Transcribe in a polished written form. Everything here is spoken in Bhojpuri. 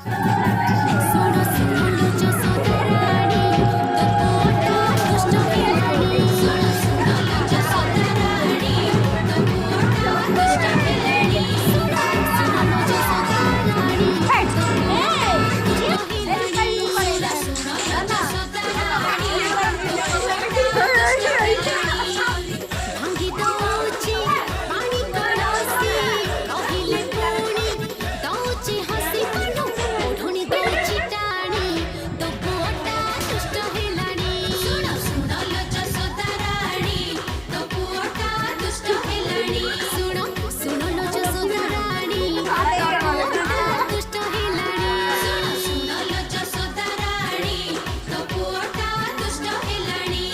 सुनो सुनो लो जसोदा रानी तो पुअटा दुष्ट हेलाणी सुनो सुनो लो जसोदा रानी तो पुअटा दुष्ट हेलाणी सुनो सुनो लो जसोदा रानी तो पुअटा दुष्ट हेलाणी सुनो सुनो लो जसोदा रानी भांगी दौची पानी कड़सी कहिले पुणी दौची हसी कानु ओढ़णी दौची टाणी तो पुअटा दुष्ट हेलाणी सुनो सुनो लो जसोदा रानी तो पुअटा दुष्ट हेलाणी सुनो सुनो लो जसोदा रानी तो पुअटा दुष्ट हेलाणी सुनो सुनो लो जसोदा रानी तो पुअटा दुष्ट हेलाणी